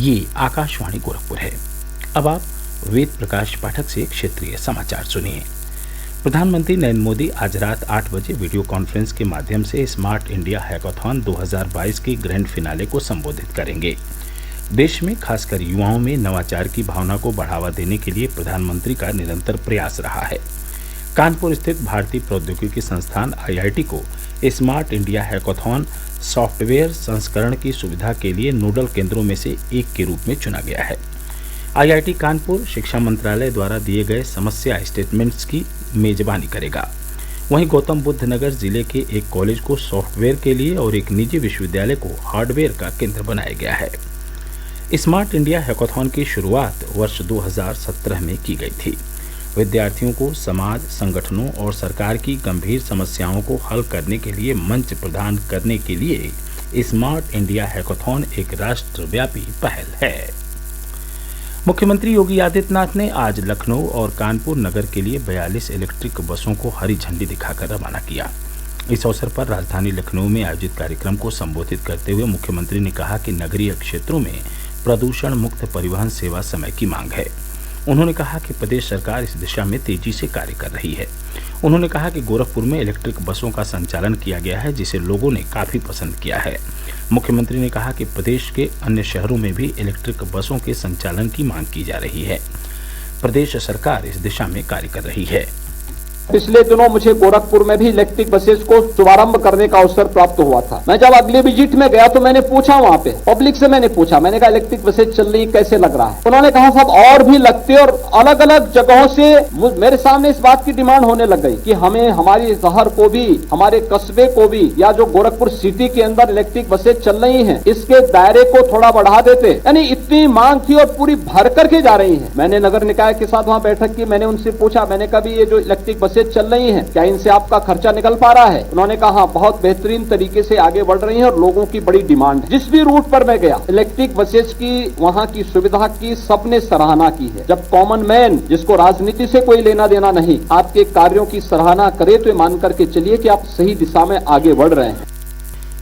ये आकाशवाणी गोरखपुर है। अब आप वेद प्रकाश पाठक से क्षेत्रीय समाचार सुनिए। प्रधानमंत्री नरेंद्र मोदी आज रात 8 बजे वीडियो कॉन्फ्रेंस के माध्यम से स्मार्ट इंडिया हैकाथॉन 2022 की ग्रैंड फिनाले को संबोधित करेंगे। देश में खासकर युवाओं में नवाचार की भावना को बढ़ावा देने के लिए प्रधानमंत्री का निरंतर प्रयास रहा है। कानपुर स्थित भारतीय प्रौद्योगिकी संस्थान IIT को स्मार्ट इंडिया हैकाथॉन सॉफ्टवेयर संस्करण की सुविधा के लिए नोडल केंद्रों में से एक के रूप में चुना गया है। IIT कानपुर शिक्षा मंत्रालय द्वारा दिए गए समस्या स्टेटमेंट्स की मेजबानी करेगा। वहीं गौतम बुद्ध नगर जिले के एक कॉलेज को सॉफ्टवेयर के लिए और एक निजी विश्वविद्यालय को हार्डवेयर का केंद्र बनाया गया है। स्मार्ट इंडिया हैकाथॉन की शुरुआत वर्ष 2017 में की गई थी। विद्यार्थियों को समाज, संगठनों और सरकार की गंभीर समस्याओं को हल करने के लिए मंच प्रदान करने के लिए स्मार्ट इंडिया हैकाथॉन एक राष्ट्रव्यापी पहल है। मुख्यमंत्री योगी आदित्यनाथ ने आज लखनऊ और कानपुर नगर के लिए 42 इलेक्ट्रिक बसों को हरी झंडी दिखाकर रवाना किया। इस अवसर पर राजधानी लखनऊ में आयोजित कार्यक्रम को संबोधित करते हुए मुख्यमंत्री ने कहा कि नगरीय क्षेत्रों में प्रदूषण मुक्त परिवहन सेवा समय की मांग है। उन्होंने कहा कि प्रदेश सरकार इस दिशा में तेजी से कार्य कर रही है। उन्होंने कहा कि गोरखपुर में इलेक्ट्रिक बसों का संचालन किया गया है, जिसे लोगों ने काफी पसंद किया है। मुख्यमंत्री ने कहा कि प्रदेश के अन्य शहरों में भी इलेक्ट्रिक बसों के संचालन की मांग की जा रही है। प्रदेश सरकार इस दिशा में कार्य कर रही है। पिछले दिनों मुझे गोरखपुर में भी इलेक्ट्रिक बसेस को शुभारंभ करने का अवसर प्राप्त हुआ था। मैं जब अगले विजिट में गया तो मैंने पूछा, वहां पे पब्लिक से मैंने पूछा, मैंने कहा इलेक्ट्रिक बसेस चल रही कैसे लग रहा है। उन्होंने कहा साहब और भी लगते, और अलग अलग जगहों से मेरे सामने इस बात की डिमांड होने लग गई कि हमें हमारे शहर को भी, हमारे कस्बे को भी, या जो गोरखपुर सिटी के अंदर इलेक्ट्रिक बसेस चल रही है इसके दायरे को थोड़ा बढ़ा देते। यानी इतनी मांग थी और पूरी भर करके जा रही है। मैंने नगर निकाय के साथ वहां बैठक की, मैंने उनसे पूछा, मैंने कहा ये जो इलेक्ट्रिक बसें चल रही हैं, क्या इनसे आपका खर्चा निकल पा रहा है? उन्होंने कहा हाँ, बहुत बेहतरीन तरीके से आगे बढ़ रही हैं और लोगों की बड़ी डिमांड है। जिस भी रूट पर मैं गया इलेक्ट्रिक बसेस की, वहां की सुविधा की सबने सराहना की है। जब कॉमन मैन, जिसको राजनीति से कोई लेना देना नहीं, आपके कार्यों की सराहना करे तो मान करके चलिए कि आप सही दिशा में आगे बढ़ रहे हैं।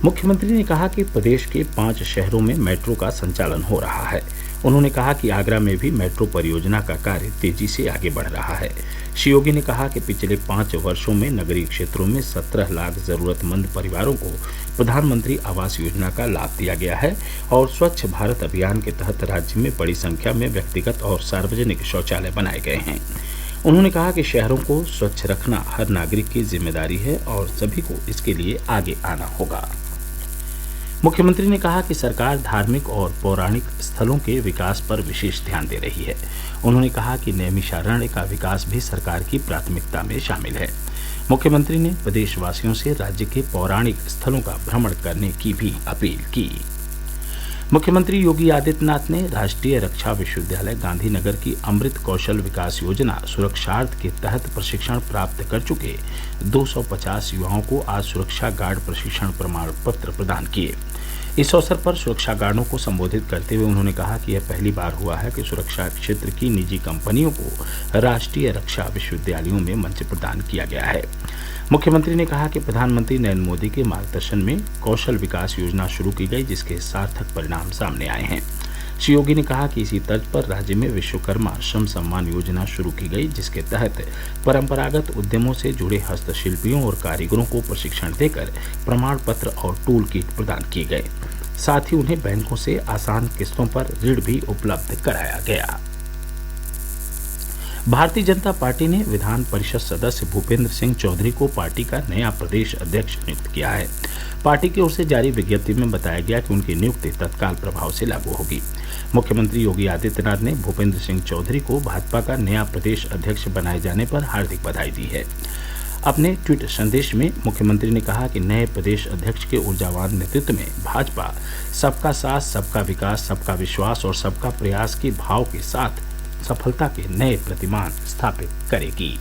मुख्यमंत्री ने कहा कि प्रदेश के 5 शहरों में मेट्रो का संचालन हो रहा है। उन्होंने कहा कि आगरा में भी मेट्रो परियोजना का कार्य तेजी से आगे बढ़ रहा है। श्री योगी ने कहा कि पिछले 5 वर्षों में नगरीय क्षेत्रों में 17 लाख जरूरतमंद परिवारों को प्रधानमंत्री आवास योजना का लाभ दिया गया है और स्वच्छ भारत अभियान के तहत राज्य में बड़ी संख्या में व्यक्तिगत और सार्वजनिक शौचालय बनाए गए हैं। उन्होंने कहा कि शहरों को स्वच्छ रखना हर नागरिक की जिम्मेदारी है और सभी को इसके लिए आगे आना होगा। मुख्यमंत्री ने कहा कि सरकार धार्मिक और पौराणिक स्थलों के विकास पर विशेष ध्यान दे रही है। उन्होंने कहा कि नैमिषारण्य का विकास भी सरकार की प्राथमिकता में शामिल है। मुख्यमंत्री ने प्रदेशवासियों से राज्य के पौराणिक स्थलों का भ्रमण करने की भी अपील की। मुख्यमंत्री योगी आदित्यनाथ ने राष्ट्रीय रक्षा विश्वविद्यालय गांधीनगर की अमृत कौशल विकास योजना सुरक्षार्थ के तहत प्रशिक्षण प्राप्त कर चुके 250 युवाओं को आज सुरक्षा गार्ड प्रशिक्षण प्रमाण पत्र प्रदान किए। इस अवसर पर सुरक्षा गार्डों को संबोधित करते हुए उन्होंने कहा कि यह पहली बार हुआ है कि सुरक्षा क्षेत्र की निजी कंपनियों को राष्ट्रीय रक्षा विश्वविद्यालयों में मंच प्रदान किया गया है। मुख्यमंत्री ने कहा कि प्रधानमंत्री नरेंद्र मोदी के मार्गदर्शन में कौशल विकास योजना शुरू की गई, जिसके सार्थक परिणाम सामने आए हैं। श्री योगी ने कहा कि इसी तर्ज पर राज्य में विश्वकर्मा श्रम सम्मान योजना शुरू की गई, जिसके तहत परंपरागत उद्यमों से जुड़े हस्तशिल्पियों और कारीगरों को प्रशिक्षण देकर प्रमाण पत्र और टूल किट प्रदान किए गए। साथ ही उन्हें बैंकों से आसान किस्तों पर ऋण भी उपलब्ध कराया गया। भारतीय जनता पार्टी ने विधान परिषद सदस्य भूपेंद्र सिंह चौधरी को पार्टी का नया प्रदेश अध्यक्ष नियुक्त किया है। पार्टी की ओर से जारी विज्ञप्ति में बताया गया कि उनकी नियुक्ति तत्काल प्रभाव से लागू होगी। मुख्यमंत्री योगी आदित्यनाथ ने भूपेंद्र सिंह चौधरी को भाजपा का नया प्रदेश अध्यक्ष बनाए जाने पर हार्दिक बधाई दी है। अपने ट्वीट संदेश में मुख्यमंत्री ने कहा कि नए प्रदेश अध्यक्ष के ऊर्जावान नेतृत्व में भाजपा सबका साथ, सबका विकास, सबका विश्वास और सबका प्रयास के भाव के साथ सफलता के नए प्रतिमान स्थापित करेगी।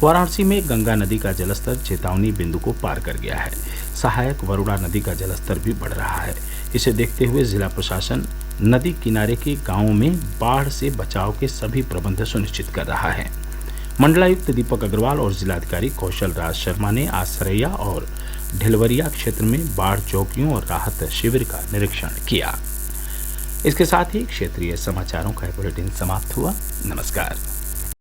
वाराणसी में गंगा नदी का जलस्तर चेतावनी बिंदु को पार कर गया है। सहायक वरुणा नदी का जलस्तर भी बढ़ रहा है। इसे देखते हुए जिला प्रशासन नदी किनारे के गांवों में बाढ़ से बचाव के सभी प्रबंध सुनिश्चित कर रहा है। मंडलायुक्त दीपक अग्रवाल और जिलाधिकारी कौशल राज शर्मा ने आज सरैया और ढिलवरिया क्षेत्र में बाढ़ चौकियों और राहत शिविर का निरीक्षण किया। इसके साथ ही क्षेत्रीय समाचारों का बुलेटिन समाप्त हुआ। नमस्कार।